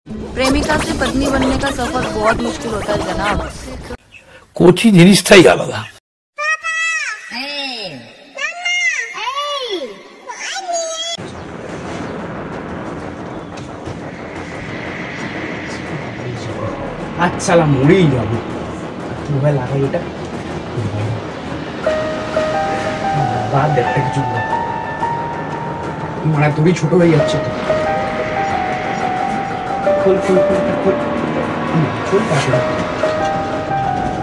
प्रेमिका से पत्नी बनने का सफर बहुत मुश्किल होता है जनाब। कोची जिनिसटाई आलादा। আচ্ছা মরেই যাবো। মোবাইল লাগাই এটা বাদ একটা কিছু মানে তোরই ছোট হয়ে যাচ্ছে তো। খোল খোল খোল খোল খোল কাটে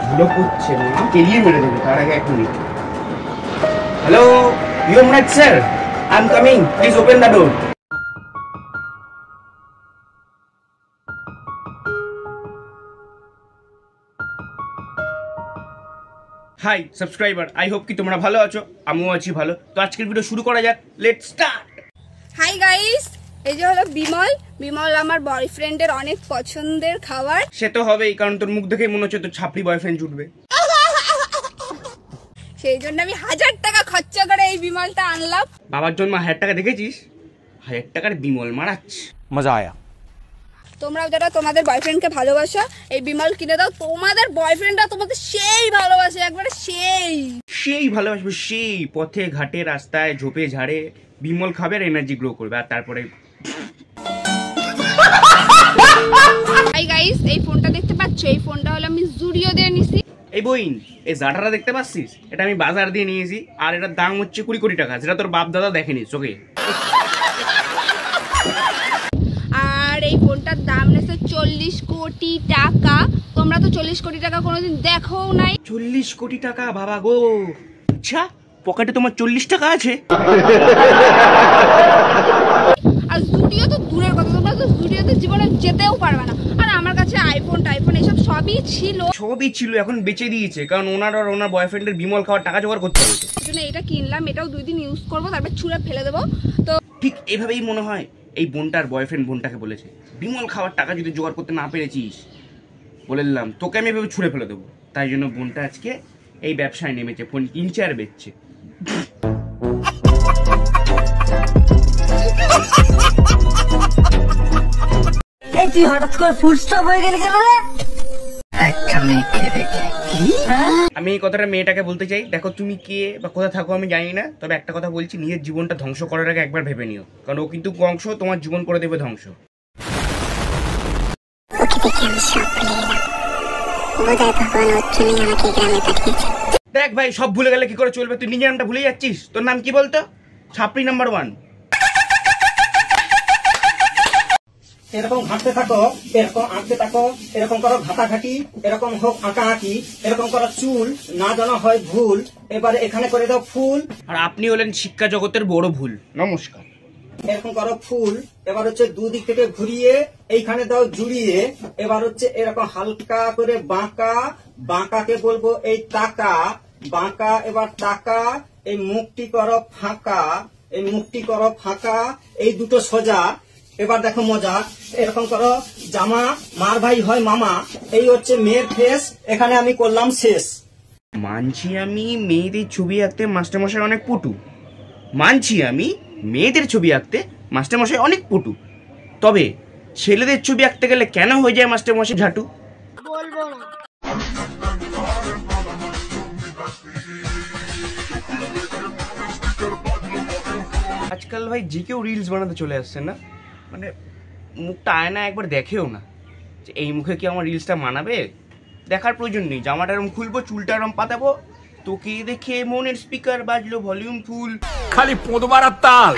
ভুলো করছে না, কেলিয়ে মেরে দেবে। তার আগে 1 মিনিট। Hello Yuvraj sir, I am coming, please open the door. Hi subscriber, I hope কি তোমরা ভালো আছো, আমিও আছি ভালো। তো আজকের ভিডিও শুরু করা যাক, লেটস স্টার্ট। হাই গাইস, এই যে হলো বিমল। বিমল আমার বয়ফ্রেন্ডের অনেক পছন্দের খাবার। সে তো হবেই, কারণ তোর মুখ দেখেই মনে হচ্ছে তোর ছাপড়ি বয়ফ্রেন্ড জুটবে। সেই জন্য আমি 1000 টাকা খরচা করে এই বিমলটা আনলাম। বাবার জন্য 1000 টাকা দেখেছিস, 1000 টাকার বিমল মারাচ্ছি, মজা আয়া। তোমরাও যারা তোমাদের বয়ফ্রেন্ডকে ভালোবাসো, এই বিমল কিনে দাও। তোমাদের বয়ফ্রেন্ডরা তোমাকে সেই ভালোবাসে, একবারে সেই ভালোবাসবে। সেই পথে ঘাটে রাস্তায় ঝোপে ঝাড়ে বিমল খাবে আর এনার্জি গ্রো করবে। আর তারপরে হাই গাইস, এই ফোনটা দেখতে পাচ্ছ? এই ফোনটা হলো আমি জুডিও দিয়ে নিছি। এই বইন, এই জাটাটা দেখতে পাচ্ছিস? এটা আমি বাজার দিয়ে নিয়েছি, আর এটার দাম হচ্ছে 20 কোটি টাকা, যেটা তোর বাপ দাদা দেখেনি চোখে। আর এই ফোনটার দাম নেছে 40 কোটি টাকা। তোমরা তো 40 কোটি টাকা কোনোদিন দেখোও নাই। 40 কোটি টাকা বাবা গো। আচ্ছা, পকেটে তোমার 40 টাকা আছে? আর জুডিও তো দূরের কথা, তোমরা তো জুডিওতে জীবনে যেতেও পারবে না। আর আমার কাছে আইফোন এসব সবই ছিল, এখন বেচে দিয়েছে, কারণ ওনার আর ওনার বয়ফ্রেন্ডের বিমল খাওয়ার টাকা জোগাড় করতে হবে। সেজন্য এটা কিনলাম। এটাও 2 দিন ইউজ করবো, তারপর ছুঁড়ে ফেলে দেবো। তো ঠিক এভাবেই মনে হয় এই বোনটার বয়ফ্রেন্ড বোনটাকে বলেছে, বিমল খাওয়ার টাকা যদি জোগাড় করতে না পেরেছিস, বলে দিলাম তোকে আমি এভাবে ছুঁড়ে ফেলে দেবো। তাই জন্য বোনটা আজকে এই ব্যবসায় নেমেছে, ফোন কিনছে আর বেচছে। তুই হঠাৎ করে ফুল স্টপ হয়ে গেলি কেন রে? একটা মেয়েকে দেখে আমি এই কথাটা মেয়েটাকে বলতে চাই, দেখো তুমি কে বা কোথায় থাকো আমি জানি না, তবে একটা কথা বলছি, নিজের জীবনটা ধ্বংস করার আগে একবার ভেবে নিও, কারণ ও কিন্তু কংস, তোমার জীবন করে দেবে ধ্বংস। দেখ ভাই, সব ভুলে গেলে কি করে চলবে? তুই নিজের নামটা ভুলে যাচ্ছিস। তোর নাম কি বলতো? ছাপড়ি নাম্বার 1। এরকম ঘাঁটতে থাকো, এরকম আঁকতে থাকো, এরকম করো ঘাটাঘাটি, এরকম হোক আঁকা আঁকি, এরকম করো চুল না জানা হয় ভুল, এবারে এখানে করে দাও ফুল। আর আপনি হলেন শিক্ষা জগতের বড় ভুল। নমস্কার। এরকম করো ফুল, এবার হচ্ছে দুদিক থেকে ঘুরিয়ে এইখানে দাও জুড়িয়ে, এবার হচ্ছে এরকম হালকা করে বাঁকা, বাঁকাকে বলবো এই টাকা, বাঁকা এবার টাকা, এই মুখটি করো ফাঁকা, এই মুখটি করো ফাঁকা, এই দুটো সোজা। এবার দেখো মজা, এরকম করো জামা, মার ভাই হয় মামা, এই হচ্ছে মেয়ের ফেস, এখানে আমি করলাম শেষ। মানছি আমি মেয়েদের ছবি আঁকতে মাস্টারমশাই অনেক পটু, মানছি আমি মেয়েদের ছবি আঁকতে মাস্টারমশাই অনেক পটু, তবে ছেলেদের ছবি আঁকতে গেলে কেন হয়ে যায় মাস্টারমশাই ঝাটু? বলবো না। আজকাল ভাই যে কেউ রিলস বানাতে চলে আসছে না, মানে মুখটা আয়না একবার দেখেও না যে এই মুখে কি আমার রিলসটা মানাবে। দেখার প্রয়োজন নেই, জামাটা এরম খুলবো, চুলটা এরম পাতাবো, তোকে দেখে মনের স্পিকার বাজলো ভলিউম ফুল, খালি পোদবারার তাল।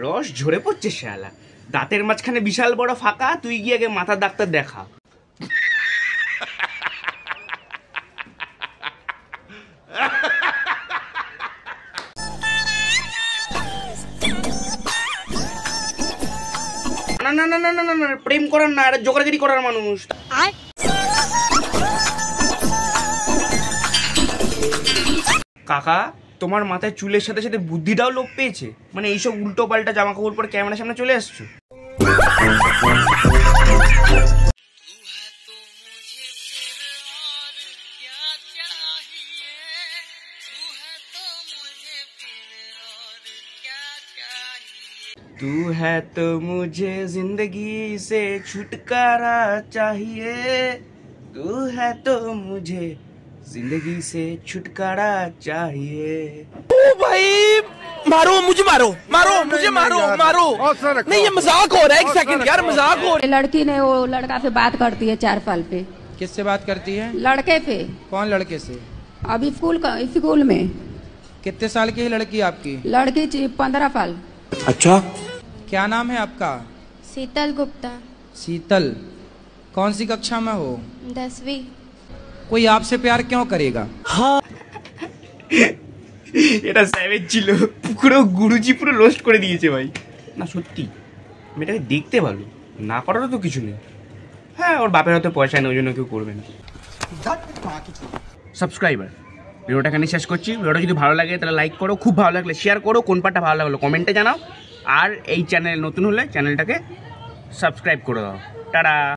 রস ঝরে পড়ছে শালা, দাঁতের মাঝখানে বিশাল বড় ফাঁকা, তুই গিয়ে আগে মাথার ডাক্তার দেখা। না না না না না না, প্রেম করার না, এটা জোগাড়গিরি করার মানুষ। কাকা, তোমার মাথায় চুলের সাথে সাথে বুদ্ধিটাও লোপ পেয়েছে, মানে এইসব উল্টো পাল্টা জামা কাপড় পরে ক্যামেরার সামনে চলে আসছো। तू है तो मुझे जिंदगी से छुटकारा चाहिए, तू है तो मुझे जिंदगी से छुटकारा चाहिए। ओ भाई मारो मुझे, मारो मारो मुझे, मारो मारो। नहीं ये मजाक हो रहा है, एक सेकंड यार, मजाक हो रहा लड़की ने वो लड़का से बात करती है 4 साल पे। किससे बात करती है? लड़के पे। कौन लड़के से? अभी स्कूल में। कितने साल की है लड़की आपकी? लड़की 15 साल। अच्छा क्या नाम है आपका? शीतल गुप्ता। शीतल, कौन सी कक्षा में हो? 10वीं। कोई आपसे प्यार क्यों करेगा? এটা স্যাভেজ ছিল, পুরো গুরুজি পুরো রোস্ট করে দিয়েছে ভাই। না সত্যি মেয়েটাকে দেখতে ভালো, না করারও তো কিছু নেই। হ্যাঁ ওর বাপের হাতে পয়সা নেই, ওই জন্য কেউ করবে না। সাবস্ক্রাইবার, ভিডিওটা এখানে শেষ করছি। ভিডিওটা যদি ভালো লাগে তাহলে লাইক করো, খুব ভালো লাগলে শেয়ার করো, কোন পার্টটা ভালো লাগলো কমেন্টে জানাও। আর এই চ্যানেল নতুন হলে চ্যানেলটাকে সাবস্ক্রাইব করে দাও। টাটা।